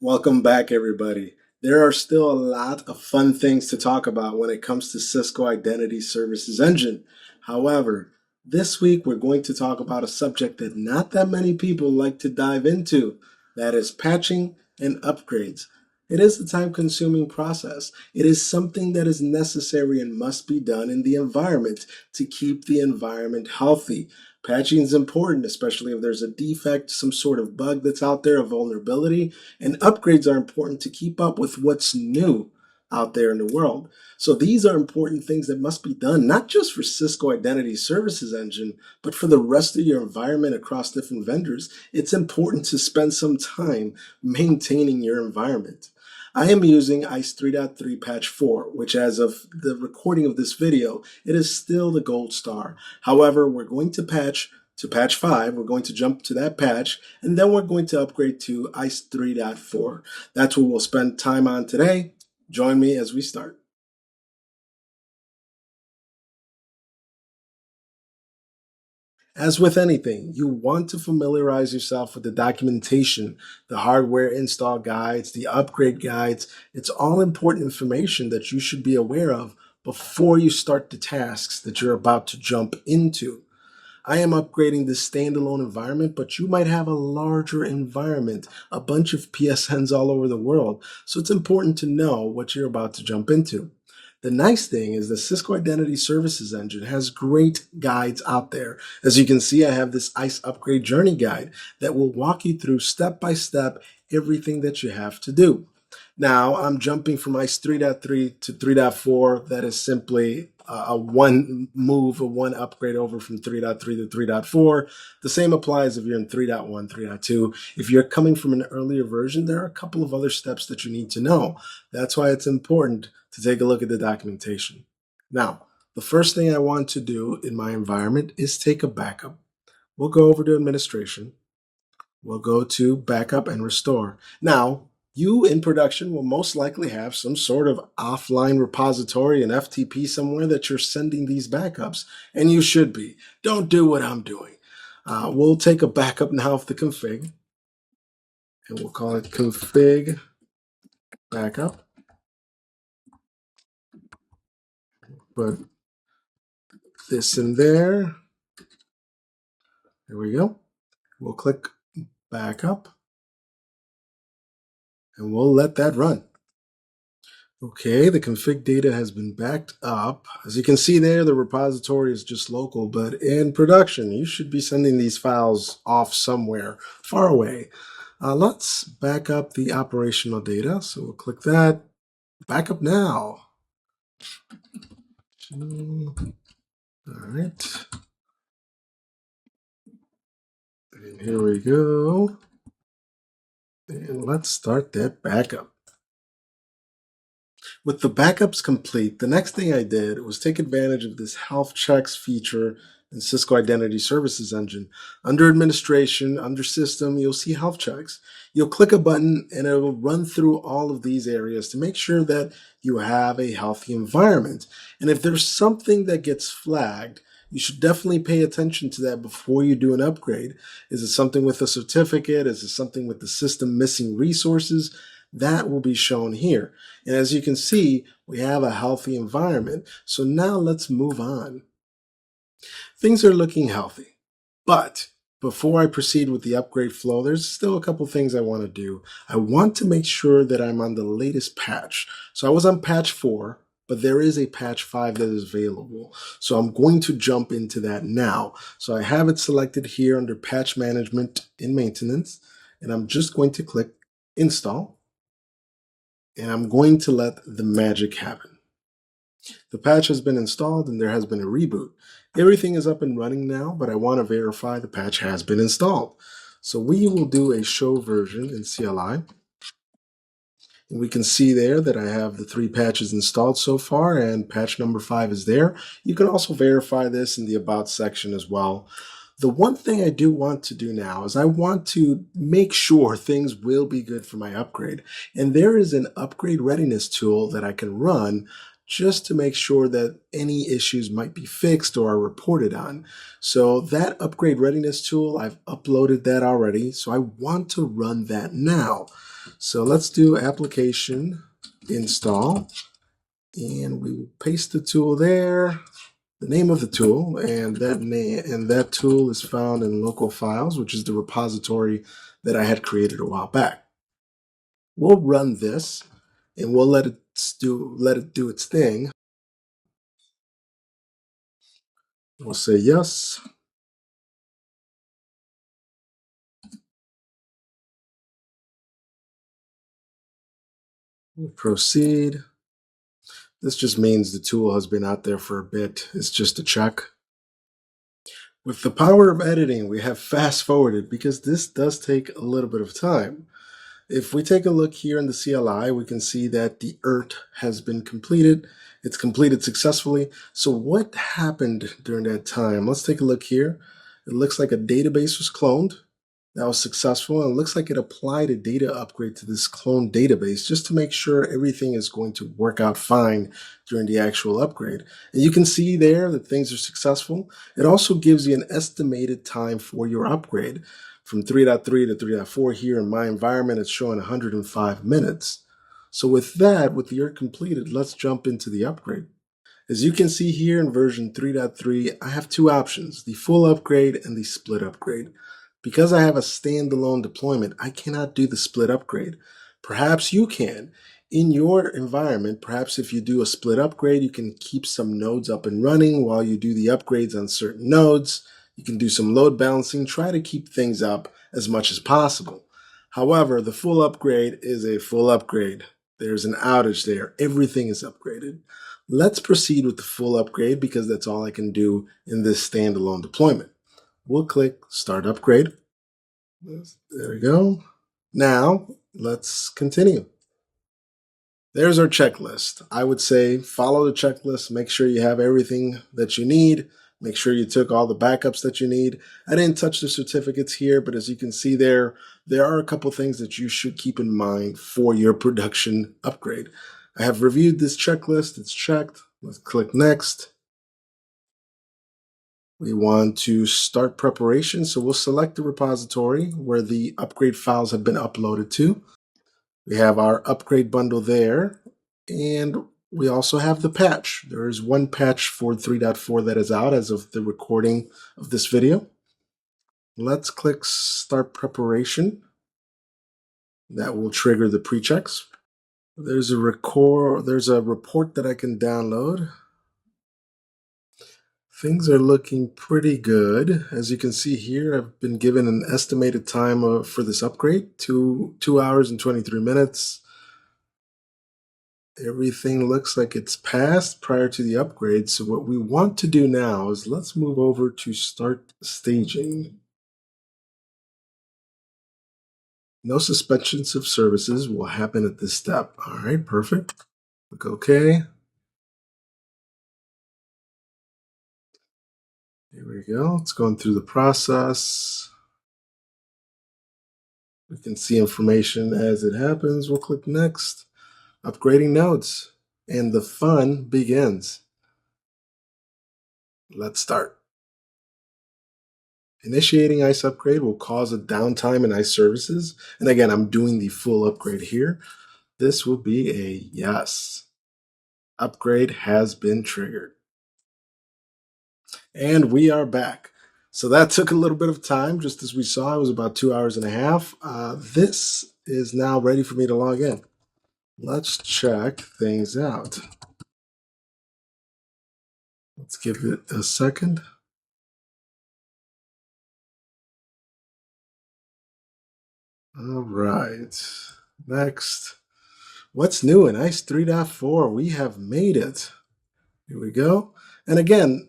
Welcome back, everybody. There are still a lot of fun things to talk about when it comes to Cisco Identity Services Engine. However, this week we're going to talk about a subject that not that many people like to dive into. That is patching and upgrades. It is a time-consuming process. It is something that is necessary and must be done in the environment to keep the environment healthy. Patching is important, especially if there's a defect, some sort of bug that's out there, a vulnerability, and upgrades are important to keep up with what's new out there in the world. So these are important things that must be done, not just for Cisco Identity Services Engine, but for the rest of your environment across different vendors. It's important to spend some time maintaining your environment. I am using ISE 3.3 patch 4, which as of the recording of this video, it is still the gold star. However, we're going to patch to patch 5, we're going to jump to that patch, and then we're going to upgrade to ISE 3.4. That's what we'll spend time on today. Join me as we start. As with anything, you want to familiarize yourself with the documentation, the hardware install guides, the upgrade guides. It's all important information that you should be aware of before you start the tasks that you're about to jump into. I am upgrading this standalone environment, but you might have a larger environment, a bunch of PSNs all over the world. So it's important to know what you're about to jump into. The nice thing is the Cisco Identity Services Engine has great guides out there. As you can see, I have this ISE upgrade journey guide that will walk you through step by step everything that you have to do. Now, I'm jumping from ISE 3.3 to 3.4. That is simply a one move, a one upgrade over from 3.3 to 3.4. The same applies if you're in 3.1, 3.2. If you're coming from an earlier version, there are a couple of other steps that you need to know. That's why it's important to take a look at the documentation. Now, the first thing I want to do in my environment is take a backup. We'll go over to administration. We'll go to backup and restore. Now, you in production will most likely have some sort of offline repository, an FTP somewhere that you're sending these backups, and you should be. Don't do what I'm doing. We'll take a backup now of the config, and we'll call it config backup. Put this in there. There we go. We'll click backup, and we'll let that run. Okay, the config data has been backed up. As you can see there, the repository is just local, but in production, you should be sending these files off somewhere far away. Let's back up the operational data. So we'll click that. Backup now. All right. And here we go. And let's start that backup. With the backups complete, the next thing I did was take advantage of this health checks feature in Cisco Identity Services Engine. Under administration, under system, you'll see health checks. You'll click a button and it will run through all of these areas to make sure that you have a healthy environment. And if there's something that gets flagged, you should definitely pay attention to that before you do an upgrade. Is it something with a certificate? Is it something with the system missing resources? That will be shown here. And as you can see, we have a healthy environment. So now let's move on. Things are looking healthy, but before I proceed with the upgrade flow, there's still a couple things I want to do. I want to make sure that I'm on the latest patch. So I was on patch 4, but there is a patch 5 that is available. So I'm going to jump into that now. So I have it selected here under patch management in maintenance, and I'm just going to click install. And I'm going to let the magic happen. The patch has been installed and there has been a reboot. Everything is up and running now, but I want to verify the patch has been installed. So we will do a show version in CLI. And we can see there that I have the 3 patches installed so far, and patch number 5 is there. You can also verify this in the About section as well. The one thing I do want to do now is I want to make sure things will be good for my upgrade. And there is an upgrade readiness tool that I can run just to make sure that any issues might be fixed or are reported on. So that upgrade readiness tool, I've uploaded that already. So I want to run that now. So let's do application install, and we will paste the tool there, the name of the tool, and that tool is found in local files, which is the repository that I had created a while back. We'll run this, and we'll let it do its thing. We'll say yes. We'll proceed. This just means the tool has been out there for a bit. It's just a check. With the power of editing, we have fast forwarded because this does take a little bit of time. If we take a look here in the CLI, we can see that the ERT has been completed. It's completed successfully. So what happened during that time? Let's take a look here. It looks like a database was cloned. That was successful, and it looks like it applied a data upgrade to this cloned database just to make sure everything is going to work out fine during the actual upgrade. And you can see there that things are successful. It also gives you an estimated time for your upgrade. From 3.3 to 3.4 here in my environment, it's showing 105 minutes. So with that, with the ERT completed, let's jump into the upgrade. As you can see here in version 3.3, I have two options, the full upgrade and the split upgrade. Because I have a standalone deployment, I cannot do the split upgrade. Perhaps you can. In your environment, perhaps if you do a split upgrade, you can keep some nodes up and running while you do the upgrades on certain nodes. You can do some load balancing, try to keep things up as much as possible. However, the full upgrade is a full upgrade. There's an outage there. Everything is upgraded. Let's proceed with the full upgrade because that's all I can do in this standalone deployment. We'll click Start Upgrade. There we go. Now, let's continue. There's our checklist. I would say follow the checklist, make sure you have everything that you need, make sure you took all the backups that you need. I didn't touch the certificates here, but as you can see there are a couple things that you should keep in mind for your production upgrade. I have reviewed this checklist, it's checked. Let's click Next. We want to start preparation, so we'll select the repository where the upgrade files have been uploaded to. We have our upgrade bundle there, and we also have the patch. There is one patch for 3.4 that is out as of the recording of this video. Let's click Start Preparation. That will trigger the pre-checks. There's a report that I can download. Things are looking pretty good. As you can see here, I've been given an estimated time for this upgrade, 2 hours and 23 minutes. Everything looks like it's passed prior to the upgrade. So what we want to do now is let's move over to start staging. No suspensions of services will happen at this step. All right, perfect. Click OK. Here we go. It's going through the process. We can see information as it happens. We'll click Next. Upgrading nodes. And the fun begins. Let's start. Initiating ISE upgrade will cause a downtime in ISE services. And again, I'm doing the full upgrade here. This will be a yes. Upgrade has been triggered. And we are back. So that took a little bit of time. Just as we saw, it was about 2 hours and a half. This is now ready for me to log in. Let's check things out. Let's give it a second. All right. Next. What's new in ISE 3.4? We have made it. Here we go. And again,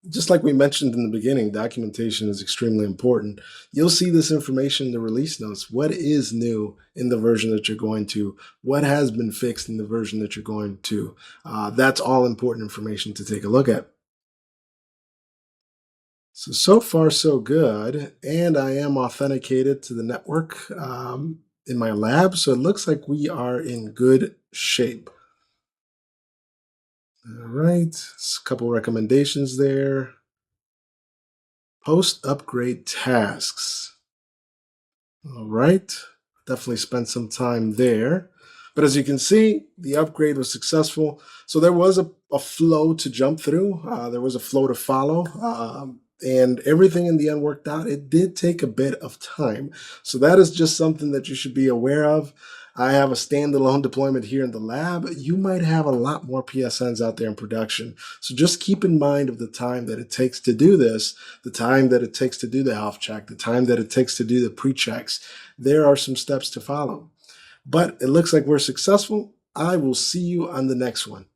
just like we mentioned in the beginning, documentation is extremely important. You'll see this information in the release notes. What is new in the version that you're going to? What has been fixed in the version that you're going to? That's all important information to take a look at. So far, so good. And I am authenticated to the network in my lab. So it looks like we are in good shape. All right, a couple recommendations there. Post upgrade tasks. All right, Definitely spent some time there. But as you can see, the upgrade was successful. So there was a flow to jump through. There was a flow to follow. And everything in the end worked out. It did take a bit of time. So that is just something that you should be aware of. I have a standalone deployment here in the lab. You might have a lot more PSNs out there in production. So just keep in mind of the time that it takes to do this, the time that it takes to do the health check, the time that it takes to do the pre-checks. There are some steps to follow. But it looks like we're successful. I will see you on the next one.